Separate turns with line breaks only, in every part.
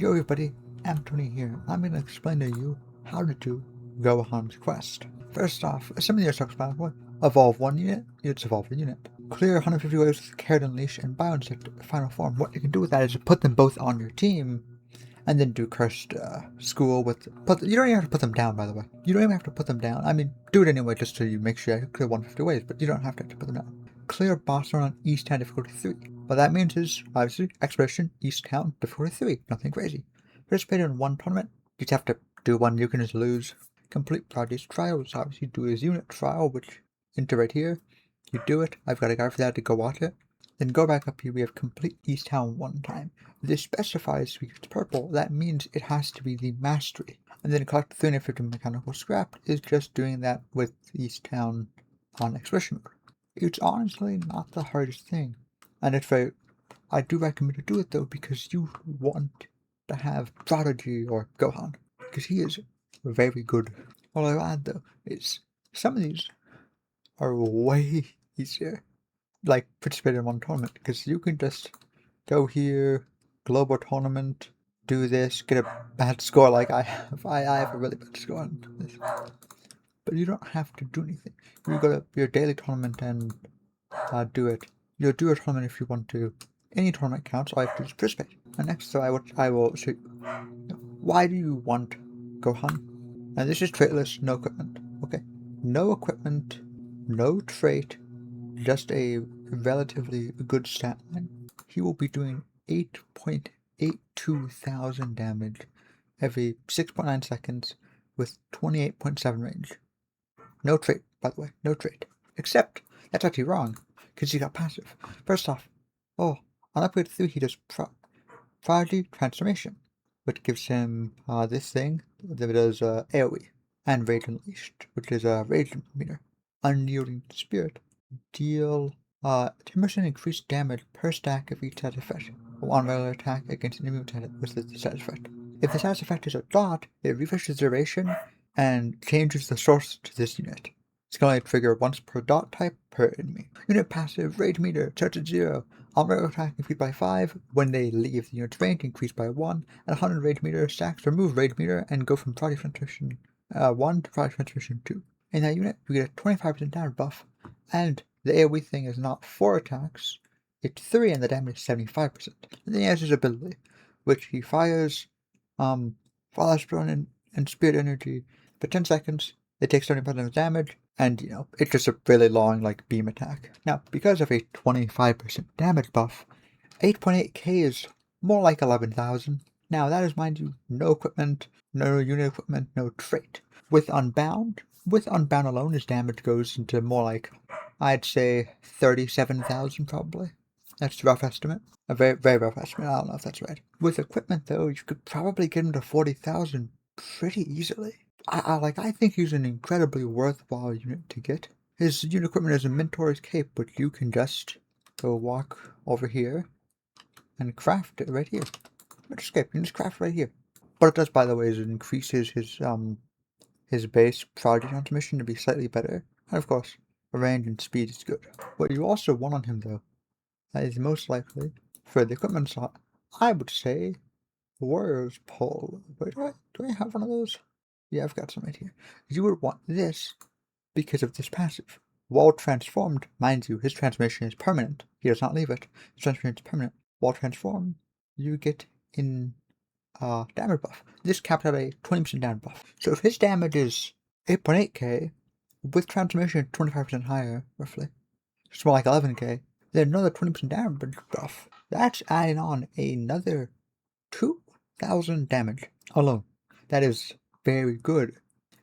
Yo everybody, Anthony here. I'm going to explain to you how to do Gohan's quest. First off, some of the talks about what? Evolve one unit, units evolve a unit. Clear 150 waves with Carrot Unleash and Bioinsect final form. What you can do with that is put them both on your team and then do Cursed School with... you don't even have to put them down, by the way. You don't even have to put them down. I mean, do it anyway just so you make sure you clear 150 waves, but you don't have to put them down. Clear boss run on East Town difficulty 3. What that means is, obviously, Expedition, East Town, difficulty 3. Nothing crazy. Participate in one tournament. You just have to do one, you can just lose. Complete Prodigy's Trials. Obviously, do his unit trial, which, enter right here. You do it. I've got a guy for that to go watch it. Then go back up here. We have complete East Town one time. This specifies because it's purple. That means it has to be the mastery. And then collect 350 mechanical scrap is just doing that with East Town on Expedition mode. It's honestly not the hardest thing. And it's very... I do recommend to do it though because you want to have Prodigy or Gohan. Because he is very good. All I'll add though is some of these are way easier. Like participate in one tournament because you can just go here, global tournament, do this, get a bad score like I have. I have a really bad score on this. But you don't have to do anything. You go to your daily tournament and do it. You'll do a tournament if you want to. Any tournament counts. All I have to do is participate. And next, so I will show you. Why do you want Gohan? And this is traitless, no equipment. Okay, no equipment, no trait, just a relatively good stat line. He will be doing 8.82 thousand damage every 6.9 seconds with 28.7 range. No trait, by the way, no trait. Except, that's actually wrong, because he got passive. First off, on upgrade 3 he does Prodigy Transformation, which gives him this thing that does AoE, and Rage Unleashed, which is a Rage meter. Unyielding Spirit, deal 10% increased damage per stack of each status effect on regular attack against an enemy with the status effect. If the status effect is a dot, it refreshes the duration and changes the source to this unit. It's going to trigger once per dot type per enemy. Unit passive, Rage meter, starts at 0. On regular attack increased by 5. When they leave the unit's range, increased by 1. At 100 Rage meter stacks, remove Rage meter and go from Prodigy Transmission 1 to Prodigy Transmission 2. In that unit, you get a 25% damage buff, and the AoE thing is not 4 attacks, it's 3 and the damage is 75%. And then he has his ability, which he fires Flash Burn and Spirit Energy for 10 seconds, it takes 70% of damage, and it's just a really long beam attack. Now, because of a 25% damage buff, 8.8k is more like 11,000. Now that is, mind you, no equipment, no unit equipment, no trait. With Unbound alone, his damage goes into more like, I'd say 37,000 probably. That's a rough estimate. A very, very rough estimate. I don't know if that's right. With equipment though, you could probably get him to 40,000 pretty easily. I think he's an incredibly worthwhile unit to get. His unit equipment is a Mentor's Cape, but you can just go walk over here and craft it right here. Mentor's Cape, you can just craft it right here. What it does, by the way, is it increases his base Prodigy Transmission to be slightly better. And of course, range and speed is good. What you also want on him though, is most likely, for the equipment slot, I would say, Warrior's Pole. Wait, do I have one of those? Yeah, I've got some right here. You would want this because of this passive. While transformed, mind you, his transformation is permanent. He does not leave it. His transformation is permanent. While transformed, you get in damage buff. This capped at a 20% damage buff. So if his damage is 8.8k, with transformation 25% higher, roughly, it's more like 11k, then another 20% damage buff. That's adding on another 2,000 damage alone. That is very good.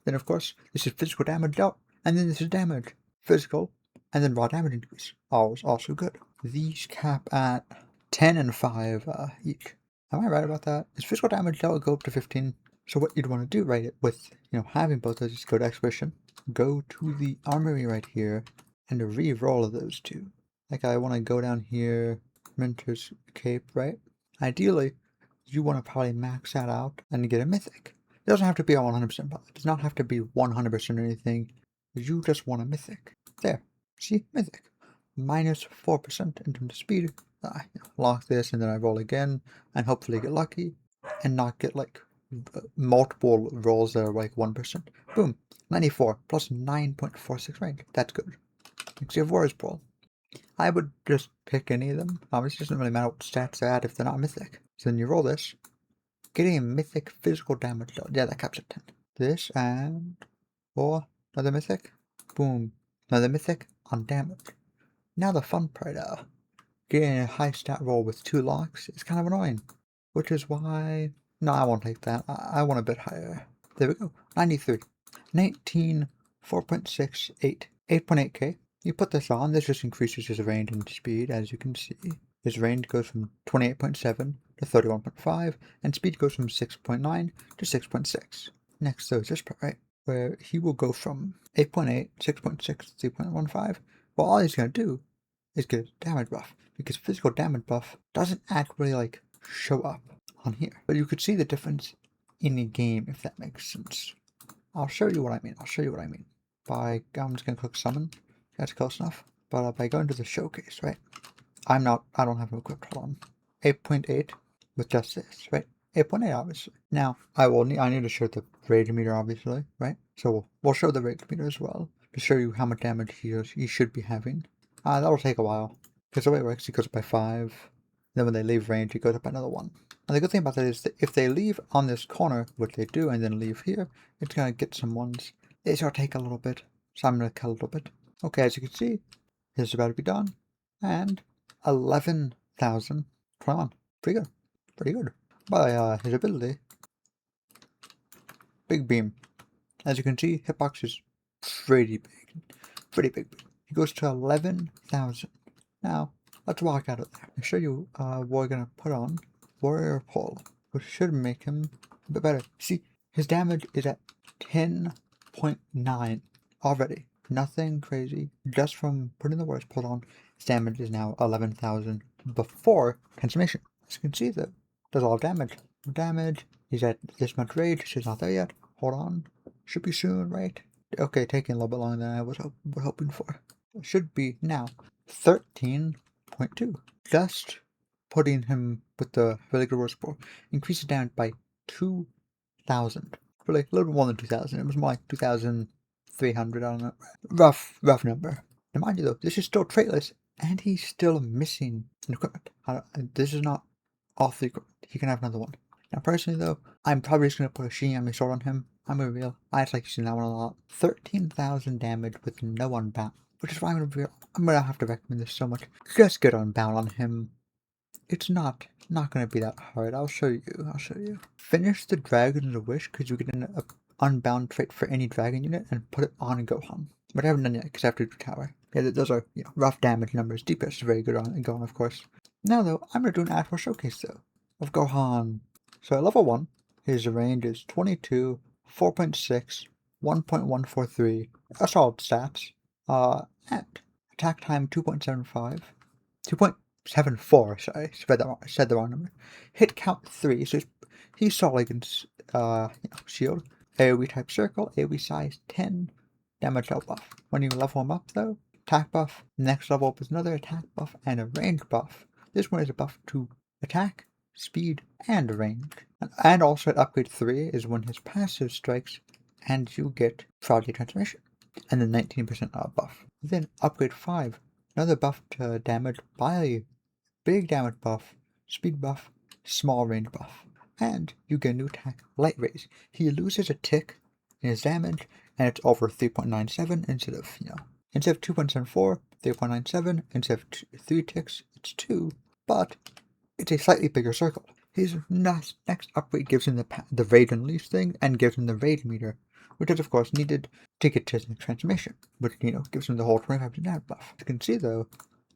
Then of course, this is physical damage dealt, and then this is damage, physical, and then raw damage increase. Also good. These cap at 10 and 5 each. Am I right about that? Is physical damage dealt go up to 15? So what you'd want to do, right, with having both those, is go to Expedition, go to the armory right here, and re-roll of those two. Like I want to go down here, Mentor's Cape, right? Ideally, you want to probably max that out and get a mythic. It doesn't have to be a 100% buff. It does not have to be 100% or anything. You just want a mythic. There. See? Mythic. Minus 4% in terms of speed. I lock this and then I roll again and hopefully get lucky. and not get like multiple rolls that are like 1%. Boom, 94 plus 9.46 range. That's good. Makes you have Warriors Brawl. I would just pick any of them. Obviously, it doesn't really matter what stats they add if they're not mythic. So then you roll this, getting a mythic physical damage. Yeah, that caps at 10. This and 4, another mythic. Boom, another mythic on damage. Now the fun part, getting a high stat roll with 2 locks is kind of annoying. Which is why... No, I won't take that. I want a bit higher. There we go. 93. 19, 4.68. 8.8k. You put this on, this just increases his range and speed, as you can see. His range goes from 28.7 to 31.5, and speed goes from 6.9 to 6.6. Next, so is this part, right? Where he will go from 8.8, 6.6, 3.15. Well, all he's going to do is get a damage buff, because physical damage buff doesn't actually, like, show up on here. But you could see the difference in the game, if that makes sense. I'll show you what I mean. I'm just going to click summon. That's close enough. But by going to the showcase, right? I don't have it equipped. Hold on. 8.8 with just this, right? 8.8, obviously. Now, I need to show the rage meter, obviously, right? So we'll show the rage meter as well to show you how much damage he should be having. That'll take a while. Because the way it works, he goes up by 5. Then when they leave range, he goes up by another 1. And the good thing about that is that if they leave on this corner, which they do, and then leave here, it's going to get some ones. It's going to take a little bit. So I'm going to cut a little bit. Okay, as you can see, this is about to be done. And 11,021. Pretty good. Pretty good. By his ability, Big Beam. As you can see, hitbox is pretty big. Pretty big. He goes to 11,000. Now, let's walk out of there. I'll show you what we're going to put on Warrior Pull, which should make him a bit better. See, his damage is at 10.9 already. Nothing crazy. Just from putting the Warrior Pull on, his damage is now 11,000 before transformation. As you can see, though, does a lot of damage. Damage. He's at this much rage. She's not there yet. Hold on. Should be soon, right? Okay, taking a little bit longer than I was hoping for. It should be now 13.2. Just putting him with the really good Warrior Pull increases damage by 2,000. Really, a little bit more than 2,000. It was more like 2,300. I don't know. Rough number. Now, mind you, though, this is still traitless, and he's still missing an equipment. This is not all 3 equipment. He can have another one. Now, personally, though, I'm probably just going to put a Shinigami sword on him. I'm going to reveal. I just like using that one a lot. 13,000 damage with no unbound, which is why I'm going to reveal. I'm going to have to recommend this so much. Just get unbound on him. It's not going to be that hard. I'll show you. Finish the Dragon's Wish, because you get an unbound trait for any dragon unit, and put it on Gohan. But I haven't done yet, because I have to do Tower. Yeah, those are, rough damage numbers. DPS is very good on Gohan, of course. Now, though, I'm going to do an actual showcase, though, of Gohan. So at level 1, his range is 22, 4.6, 1.143. That's all stats. And attack time 2.75. 2.74, sorry, said the wrong number. Hit count 3, so he's solid against, shield. AoE type circle, AoE size 10, damage level buff. When you level him up, though, attack buff, next level up is another attack buff and a range buff. This one is a buff to attack, speed, and range. And also at upgrade 3 is when his passive strikes and you get Prodigy Transformation. And then 19% buff. Then upgrade 5, another buff to damage by big damage buff, speed buff, small range buff. And you get a new attack, Light Rays. He loses a tick in his damage, and it's over 3.97 instead of 2.74, 3.97, instead of 3 ticks, it's 2, but it's a slightly bigger circle. His next upgrade gives him the Rage Unleash thing, and gives him the Rage Meter, which is of course needed to get to his next transformation, which, gives him the whole 25% damage buff. You can see though,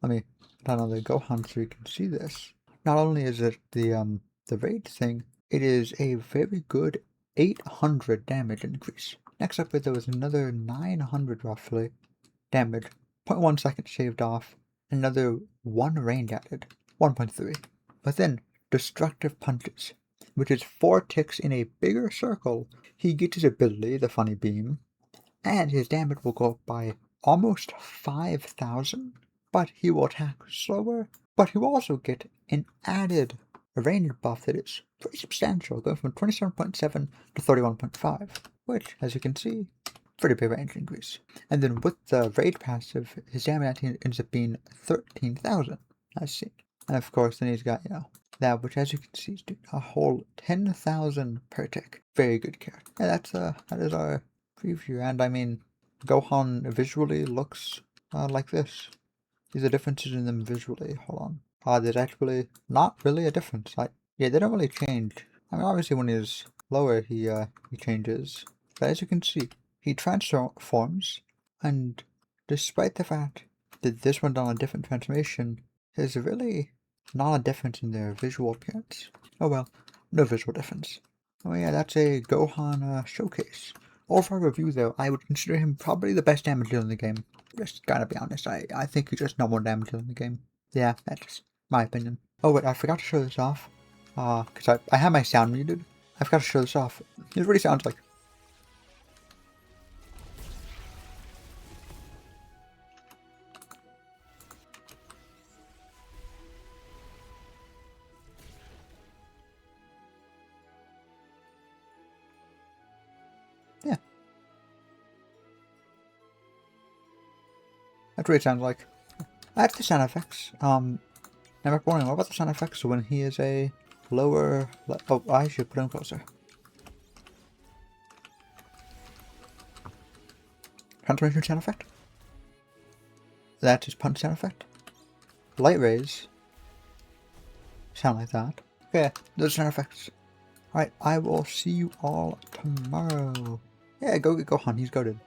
let me put on the Gohan so you can see this. Not only is it the Rage thing, it is a very good 800 damage increase. Next upgrade there was another 900 roughly damage, 0.1 second shaved off, another 1 range added, 1.3. But then, Destructive Punches, which is 4 ticks in a bigger circle. He gets his ability, the Funny Beam, and his damage will go up by almost 5,000, but he will attack slower, but he will also get an added a range buff that is pretty substantial, going from 27.7 to 31.5, which, as you can see, pretty big range increase. And then with the Rage passive, his damage ends up being 13,000, as seen. And of course, then he's got, that, which as you can see is doing a whole 10,000 per tick. Very good character. And that is our preview. And I mean, Gohan visually looks like this. These are differences in them visually. Hold on. There's actually not really a difference. Yeah, they don't really change. I mean, obviously when he's lower, he changes. But as you can see, he transforms, and despite the fact that this one's on a different transformation, there's really not a difference in their visual appearance. Oh well, no visual difference. Oh yeah, that's a Gohan showcase. Overall review though, I would consider him probably the best damage dealer in the game. Just gotta be honest, I think he's just number one damage dealer in the game. Yeah, that's just my opinion. Oh wait, I forgot to show this off. Cause I have my sound muted. I forgot to show this off. Here's what he sounds like. Yeah. That's what it sounds like. I have the sound effects. Never wondering, what about the sound effects when he is a lower... Oh, I should put him closer. Transformation sound effect. That's his punch sound effect. Light rays. Sound like that. Okay, those sound effects. Alright, I will see you all tomorrow. Yeah, go get Gohan, he's goated.